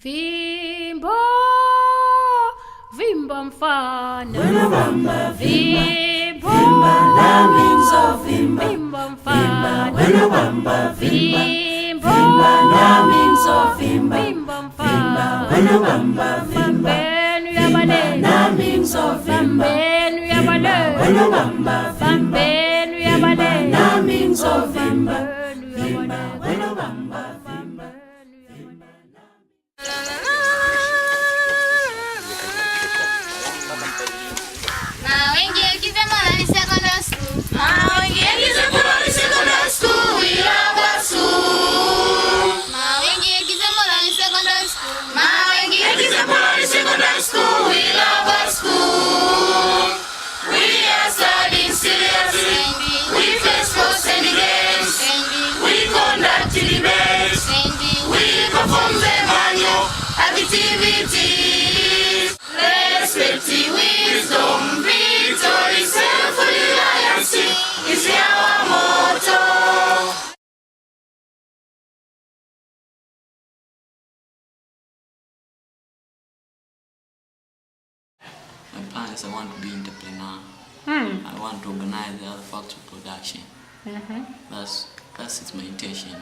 Fimbo, vimba mfana. Fimbo, vimba mfana. Fimbo, vimba mfana. Fambenu ya bale. Fambenu ya bale. Fambenu ya bale. My plan is I want to be entrepreneur. I want to organize the other factory production. That's my intention.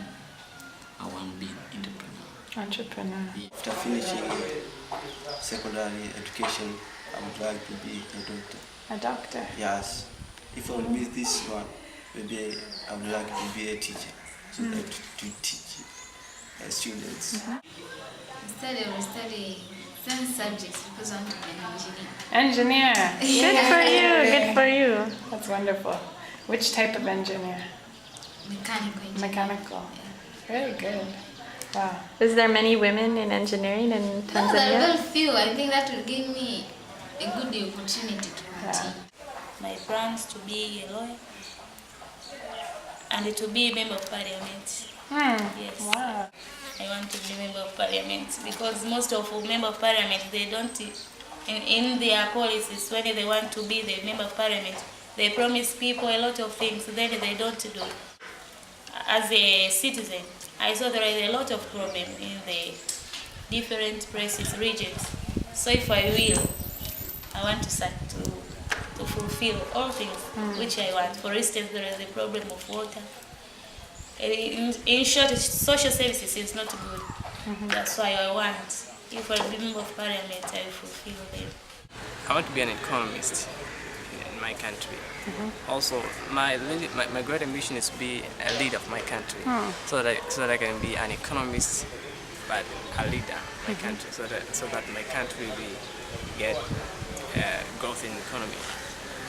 I want to be entrepreneur. Yeah. After finishing secondary education, I would like to be a doctor. A doctor? Yes. If I will miss this one, maybe I would like to be a teacher, so that to teach students. Study some subjects because I want to be an engineer. Good for you. Good for you. That's wonderful. Which type of engineer? Mechanical engineer. Mechanical. Yeah. Very good. Wow. Is there many women in engineering in Tanzania? No, there are very few. I think that will give me a good opportunity to teach. My plans to be a lawyer and to be a member of parliament. Yes. Wow. I want to be a member of parliament because most of member of parliament, they don't, in their policies, when they want to be the member of parliament, they promise people a lot of things, then they don't do it. As a citizen, I saw there is a lot of problem in the different places, regions. So if I will, I want to start to fulfill all things which I want. For instance, there is a problem of water. In short, social services is not good. That's why I want, if I be member of parliament, I will fulfill them. I want to be an economist in my country. Also, my great ambition is to be a leader of my country, so that I can be an economist, but a leader of my country, so that my country will get growth in the economy,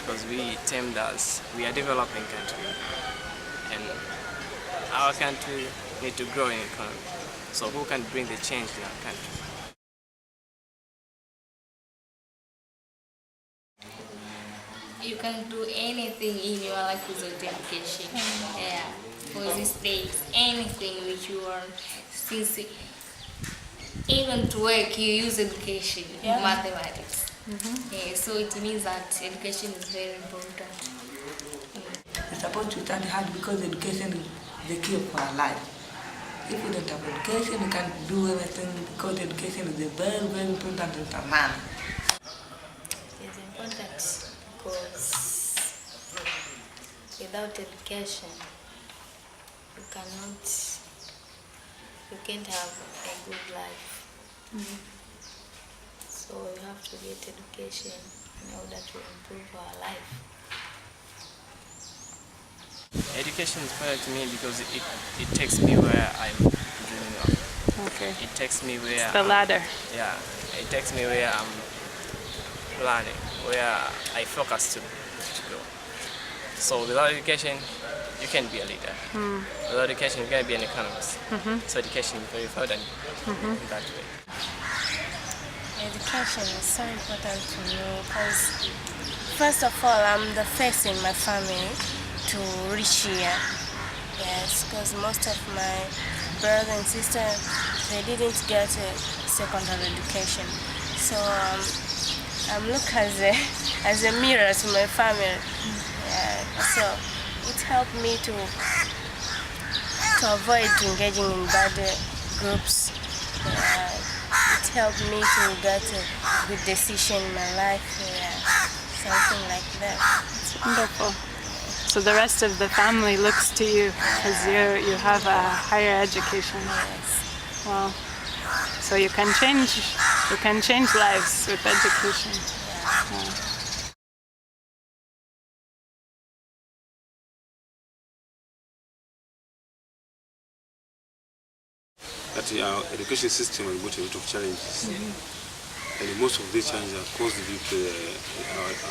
because we termed as we are developing country, and our country need to grow in economy. So who can bring the change in our country? You can do anything in your life without education. Yeah. For these days, anything which you want. Since even to work, you use education, mathematics. Yeah, so it means that education is very important. We're supposed to study hard because education is the key for our life. If we don't have education, we can't do everything because education is very, very important in our man. It's important because without education, you can't have a good life. So you have to get education in order to improve our life. Education is important to me because it takes me where I'm dreaming of. Okay. It takes me where It's the ladder. Yeah, it takes me where I'm planning, where I focus to go. So without education, you can't be a leader. Without education, you can't be an economist. So education is very important in that way. Education is so important to me because, first of all, I'm the first in my family to reach here. Yes, because most of my brothers and sisters, they didn't get a secondary education. So I'm looked as a mirror to my family. Yeah, so it helped me to avoid engaging in bad groups. helped me to get a good decision in my life. Yeah, something like that. It's wonderful. So the rest of the family looks to you because you have a higher education. Yes. Wow. So you can change lives with education. Yeah. That our education system has got a lot of challenges, and most of these challenges are caused due to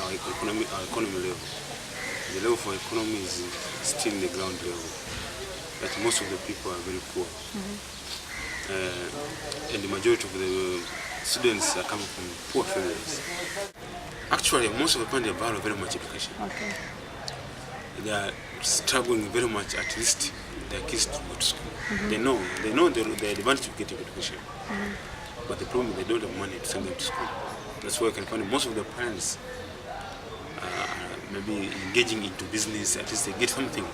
our economy level. The level for economy is still in the ground level. That most of the people are very poor, and the majority of the students are coming from poor families. Actually, most of the people value very much education. Okay. They are struggling very much, at least their kids to go to school. They know the advantage of getting education, but the problem is they don't have money to send them to school. That's why you can find most of the parents maybe engaging into business. At least they get something to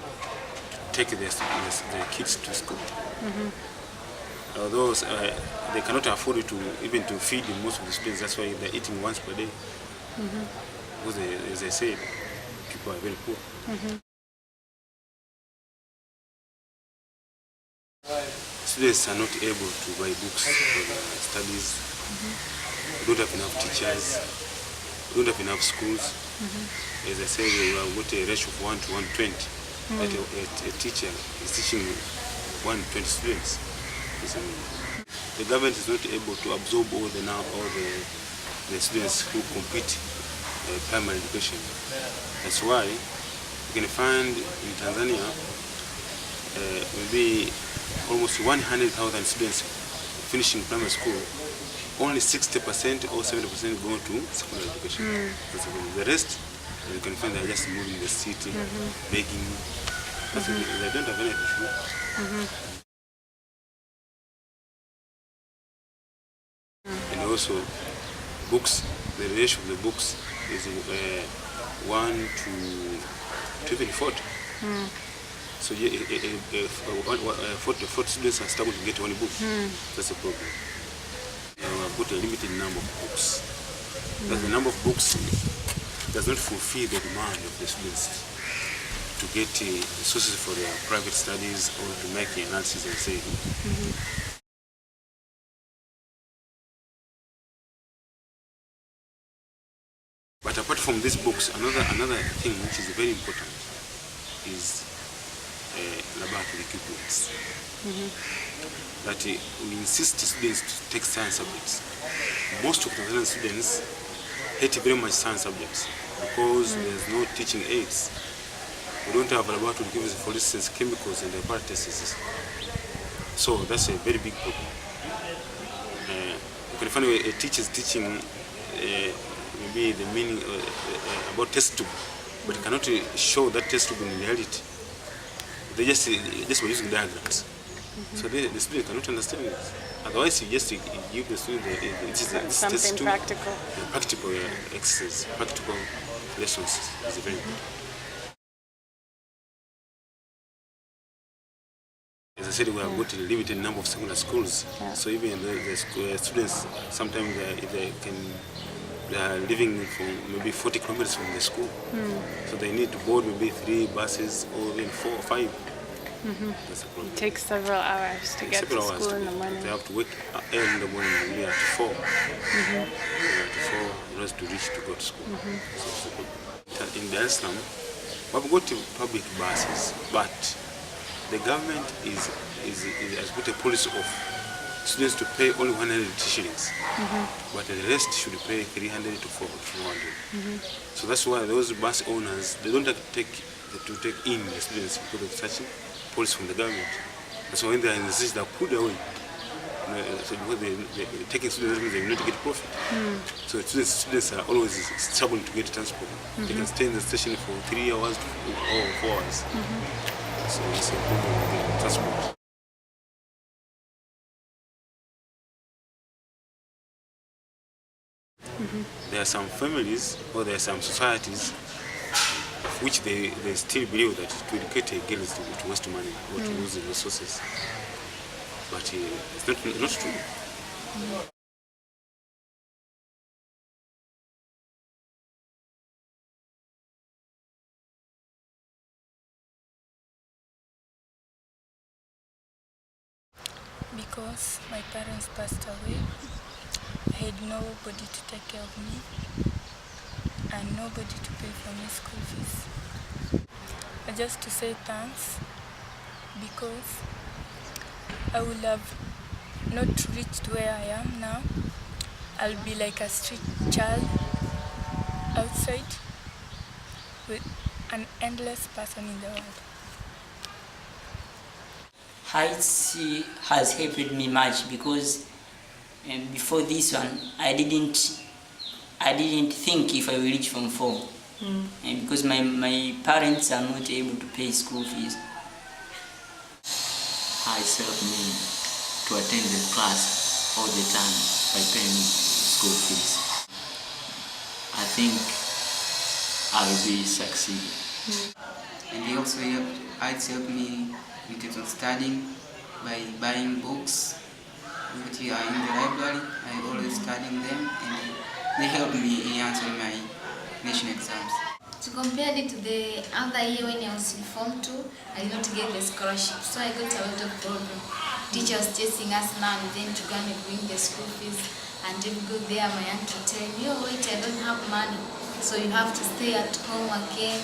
take their kids to school. Although they cannot afford it even to feed most of the students. That's why they're eating once per day. Because as I said, people are very poor. Students are not able to buy books for their studies. We don't have enough teachers. We don't have enough schools. As I said, we have got a ratio of 1 to 120. That a teacher is teaching 120 students. The government is not able to absorb all the students who complete primary education. That's why you can find in Tanzania maybe almost 100,000 students finishing primary school. Only 60% or 70% go to secondary education. The rest, you can find they're just moving the city, begging. They don't have anything to do. And also, books, the ratio of the books is 1 to even 40. So 40 students are struggling to get one book. That's a problem. We've got a limited number of books. The number of books does not fulfill the demand of the students to get resources for their private studies or to make analysis and say. But apart from these books, another thing which is very important is laboratory equipment. That we insist students to take science subjects. Most of the Tanzanian students hate very much science subjects because there's no teaching aids. We don't have a laboratory equipment, for instance, chemicals and apparatuses. So that's a very big problem. You can find a teacher is teaching maybe the meaning about test tube, but cannot show that test tube in reality. They just were using diagrams. So the student cannot understand it. Otherwise, you just give the student something practical. Practical exercise, practical lessons is very important. As I said, we have got a limited number of secondary schools. So even the students, sometimes they are living from maybe 40 kilometers from the school. So they need to board maybe 3 buses or even 4 or 5. That's a problem. It takes several hours to get to school in the morning. They have to wake up early in the morning, maybe at 4. At 4 in order to reach to go to school. So in Dar es Salaam, we've got public buses, but the government has put a policy of students to pay only 100 shillings, but the rest should pay 300 to 400. So that's why those bus owners, they don't take in the students because of such policy from the government. That's why when they are in the city, they put away. So because they're taking students, they will not get profit. So students are always struggling to get transport. They can stay in the station for 3 hours or 4 hours. So it's a problem with transport. There are some families or there are some societies which they still believe that to educate a girl is to waste money or to lose the resources. But it's not true. because my parents passed away. I had nobody to take care of me and nobody to pay for my school fees. Just to say thanks, because I would have not reached where I am now. I'll be like a street child outside with an endless person in the world. HYTES has helped me much because before this one I didn't think if I will reach Form 4. And because my parents are not able to pay school fees. HYTES helped me to attend the class all the time by paying school fees. I think I will be succeeding. And they also HYTES helped me in terms of studying by buying books which are in the library. I always studying them, and they helped me in answering my national exams. To compare it to the other year when I was in Form 2, I did not get the scholarship, so I got a lot of problem. Teachers chasing us now and then to go and bring the school fees, and if you go there, my aunt will tell me, oh wait, I don't have money, so you have to stay at home again,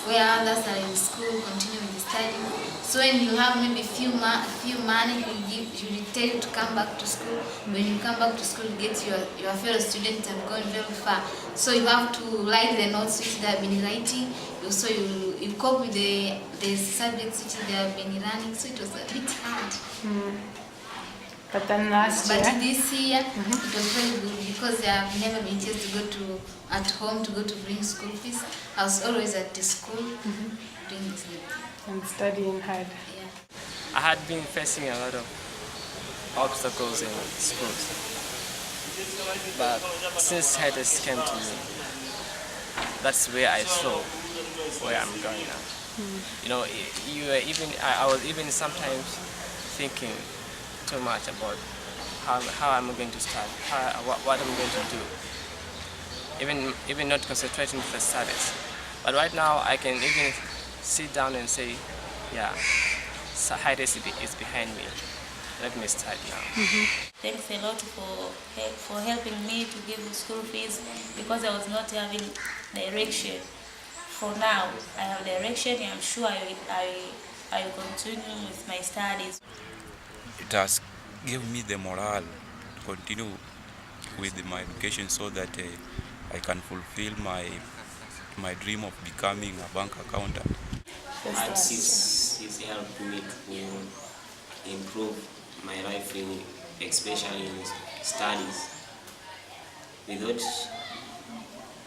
where others are in school, continue with the study. So when you have maybe few money, you tell you to come back to school. When you come back to school, you get your fellow students have gone very far. So you have to write the notes which they have been writing. So you cope with the subjects which they have been running. So it was a bit hard. But then last year? But this year, it was very good because I have never been chased to go at home to go to bring school fees. I was always at the school doing this. And studying hard. Yeah. I had been facing a lot of obstacles in schools, but since HYTES came to me, that's where I saw where I'm going now. You know, I was even sometimes thinking too much about how I'm going to start, what I'm going to do, even not concentrating with the studies. But right now I can even sit down and say, yeah, so HYTES is behind me. Let me start now. Thanks a lot for helping me to give school fees, because I was not having direction. For now, I have direction, and I'm sure I will continue with my studies. It has given me the morale to continue with my education so that I can fulfill my dream of becoming a bank accountant. HYTES has helped me to improve my life, especially in studies. Without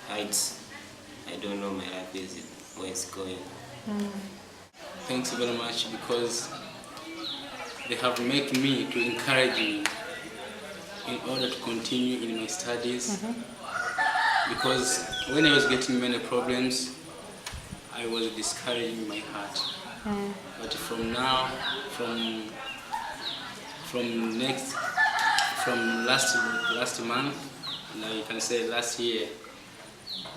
HYTES, I don't know my life where it's going. Thanks very much, because they have made me to encourage me in order to continue in my studies. Because when I was getting many problems, I was discouraging my heart. But from now, from last month, now you can say last year,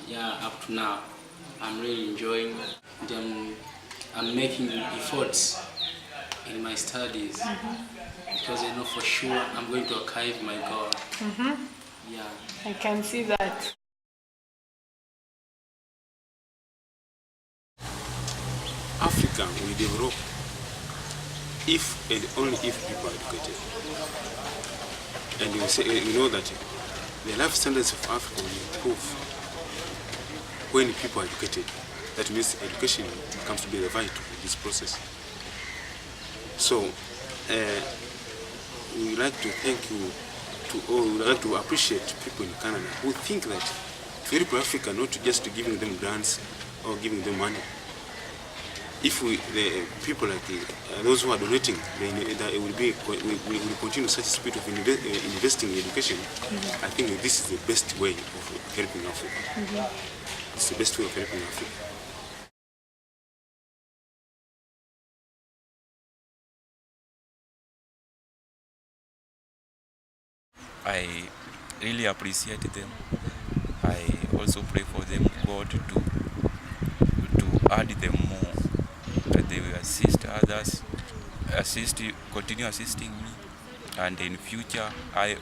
yeah, up to now, I'm really enjoying them. I'm making efforts in my studies because I know for sure I'm going to achieve my goal. Yeah, I can see that. Africa will develop if and only if people are educated. And you know that the life standards of Africa will improve when people are educated. That means education comes to be the vital in this process. So we would like to thank you we would like to appreciate people in Canada who think that to help Africa, not just to giving them grants or giving them money. If the people like those who are donating, they will continue such a spirit of investing in education. I think this is the best way of helping Africa. It's the best way of helping Africa. I really appreciate them. I also pray for them, God, to add them more, that they will assist others, continue assisting me, And in future, I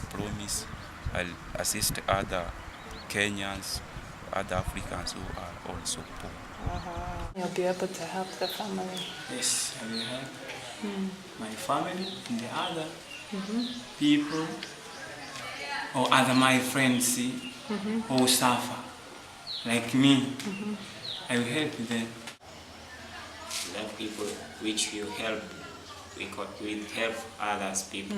promise I'll assist other Kenyans, other Africans who are also poor. You'll be able to help the family. Yes, I will help my family and the other people or other my friends who suffer like me. I will help them. Love people which you help, we help others people.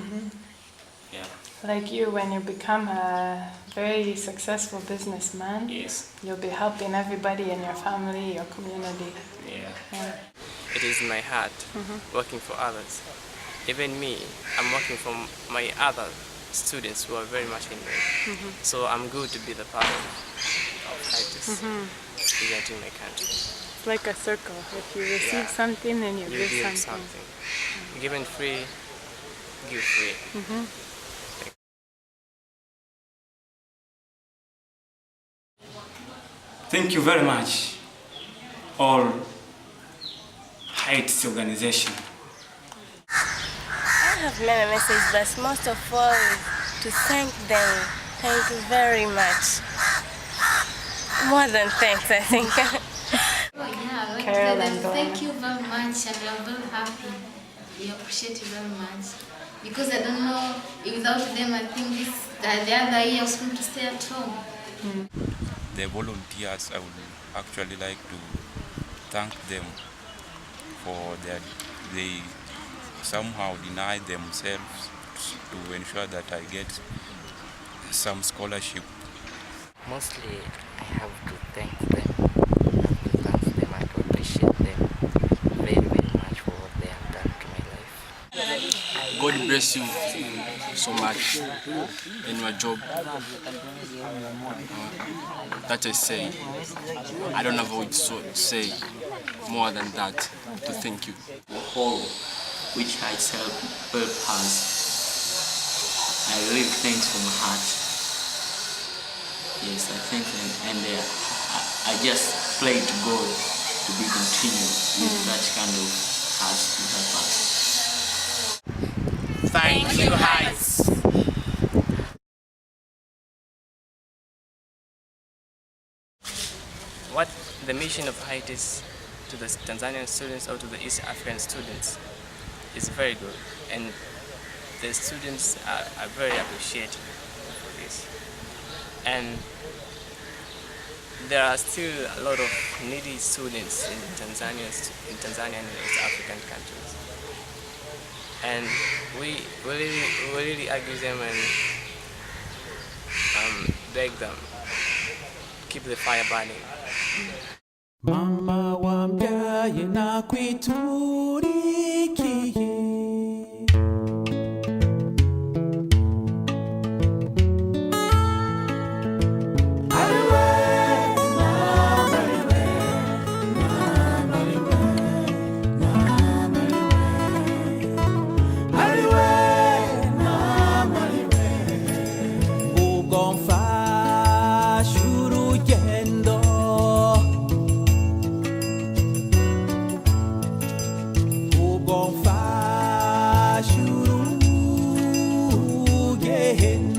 Yeah. Like you, when you become a very successful businessman, Yes. you'll be helping everybody in your family, your community. Yeah. It is my heart working for others. Even me, I'm working for my other students who are very much in need. So I'm good to be the part of HYTES, representing my country. It's like a circle. If you receive something, then you give something. Given free, give free. Thank you very much, all HYTES organization. I have many messages, but most of all to thank them. Thank you very much. More than thanks, I think. Thank you very much, and we are very happy. We appreciate you very much. Because I don't know, without them, I think the other year I was going to stay at home. The volunteers, I would actually like to thank them for they somehow deny themselves to ensure that I get some scholarship. Mostly I have to thank them. I to appreciate them very, very much for what they have done to my life. God bless you so much in your job. That I say. I don't have what to say more than that to thank you. All which HYTES help us. I really thanks from my heart. Yes, I thank them, and I just pray to God to be continued with that kind of heart to help us. Thank you, HYTES. What the mission of HYTES to the Tanzanian students or to the East African students is very good, and the students are very appreciative for this. And there are still a lot of needy students in Tanzania and East African countries. And we really argue them and beg them, keep the fire burning. Mama wambyaye nakwiturikiye Hey